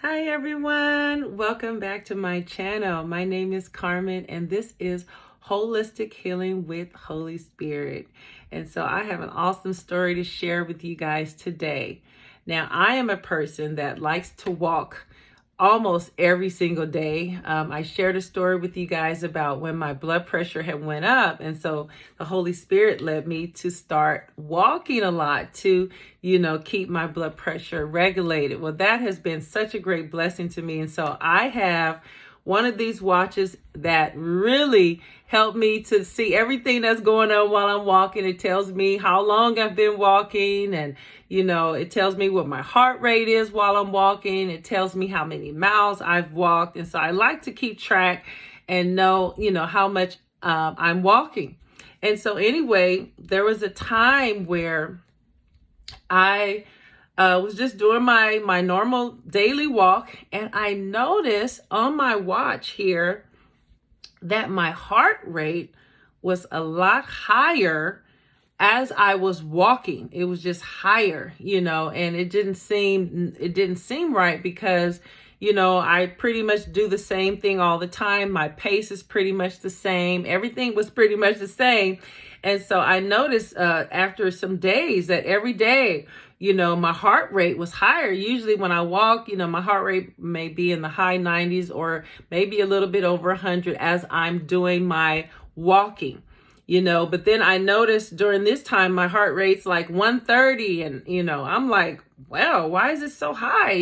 Hi everyone, welcome back to my channel. My name is Carmen and this is Holistic Healing with Holy Spirit. And so I have an awesome story to share with you guys today. Now, I am a person that likes to walk almost every single day. I shared a story with you guys about when my blood pressure had went up. And so the Holy Spirit led me to start walking a lot to, keep my blood pressure regulated. Well, that has been such a great blessing to me. And so I have one of these watches that really helped me to see everything that's going on while I'm walking. It tells me how long I've been walking, and it tells me what my heart rate is while I'm walking. It tells me how many miles I've walked. And so I like to keep track and know, how much I'm walking. And so anyway, there was a time where I was just doing my normal daily walk, and I noticed on my watch here that my heart rate was a lot higher as I was walking. It was just higher, and it didn't seem right because I pretty much do the same thing all the time. My pace is pretty much the same. Everything was pretty much the same. And so I noticed after some days that every day, my heart rate was higher. Usually when I walk, my heart rate may be in the high 90s or maybe a little bit over 100 as I'm doing my walking. But then I noticed during this time, my heart rate's like 130, and, I'm like, wow, why is it so high?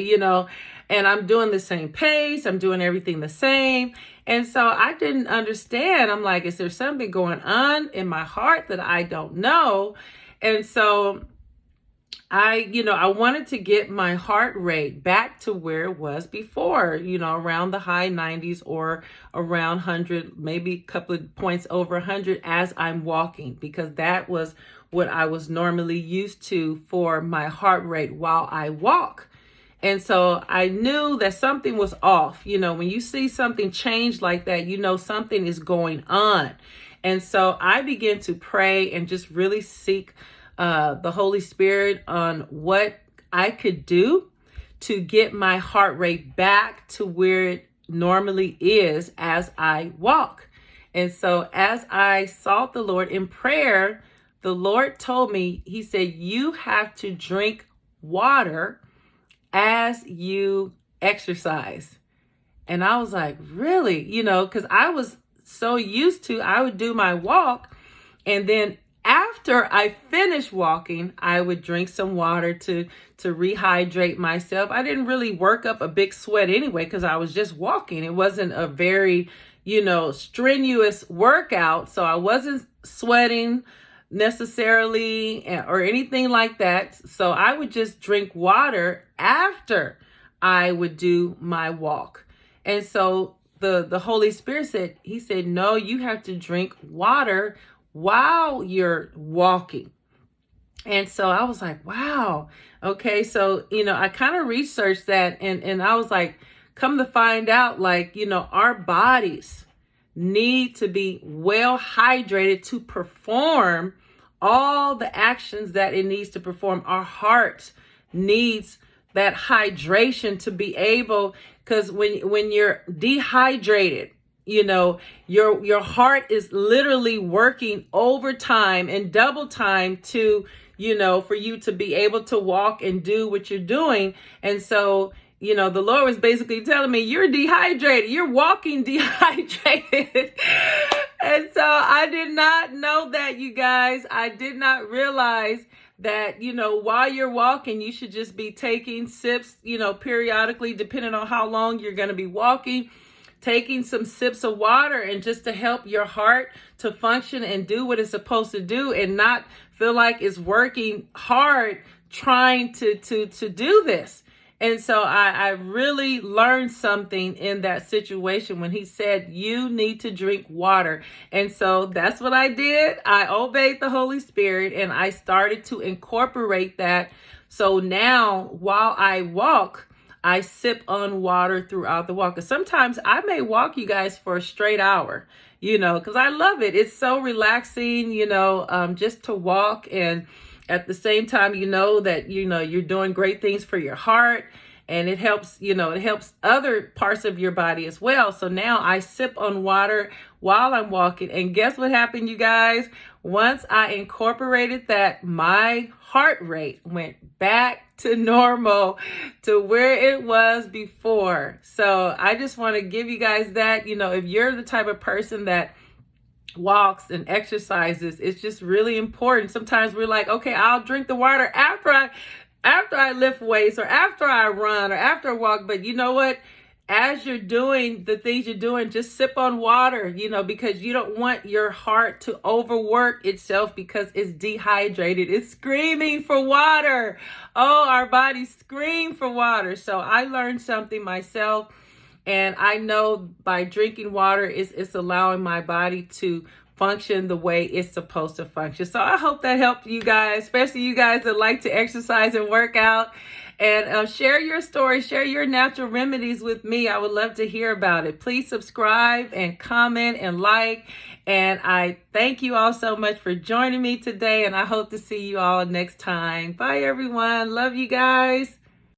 And I'm doing the same pace. I'm doing everything the same. And so I didn't understand. I'm like, is there something going on in my heart that I don't know? And so I wanted to get my heart rate back to where it was before, around the high 90s or around 100, maybe a couple of points over 100 as I'm walking, because that was what I was normally used to for my heart rate while I walk. And so I knew that something was off. When you see something change like that, something is going on. And so I began to pray and just really seek the Holy Spirit on what I could do to get my heart rate back to where it normally is as I walk. And so as I sought the Lord in prayer, the Lord told me, he said, you have to drink water as you exercise. And I was like, really? Because I was so used to, I would do my walk, and then after I finished walking, I would drink some water to rehydrate myself. I didn't really work up a big sweat anyway because I was just walking. It wasn't a very, strenuous workout. So I wasn't sweating necessarily or anything like that. So I would just drink water after I would do my walk. And so the Holy Spirit said, he said, no, you have to drink water while you're walking. And so I was like, wow. Okay. So, I kind of researched that, and I was like, come to find out, like, our bodies need to be well hydrated to perform all the actions that it needs to perform. Our heart needs that hydration to be able, because when you're dehydrated, your heart is literally working overtime and double time to, for you to be able to walk and do what you're doing. And so, the Lord was basically telling me, you're dehydrated, you're walking dehydrated. And so I did not know that, you guys. I did not realize that, while you're walking, you should just be taking sips, periodically, depending on how long you're going to be walking, taking some sips of water, and just to help your heart to function and do what it's supposed to do, and not feel like it's working hard trying to do this. And so I really learned something in that situation when he said, you need to drink water. And so that's what I did. I obeyed the Holy Spirit, and I started to incorporate that. So now while I walk, I sip on water throughout the walk. 'Cause sometimes I may walk, you guys, for a straight hour, because I love it. It's so relaxing, just to walk. And at the same time, that, you're doing great things for your heart. and it helps, it helps other parts of your body as well. So now I sip on water while I'm walking. And guess what happened, you guys? Once I incorporated that, my heart rate went back to normal, to where it was before. So I just want to give you guys that, if you're the type of person that walks and exercises, it's just really important. Sometimes we're like, okay, I'll drink the water after I lift weights, or after I run, or after I walk. But you know what? As you're doing the things you're doing, just sip on water, because you don't want your heart to overwork itself because it's dehydrated. It's screaming for water. Oh, our bodies scream for water. So I learned something myself. And I know by drinking water, it's allowing my body to function the way it's supposed to function. So I hope that helped you guys, especially you guys that like to exercise and work out. And share your story, share your natural remedies with me. I would love to hear about it. Please subscribe and comment and like. And I thank you all so much for joining me today. And I hope to see you all next time. Bye, everyone. Love you guys.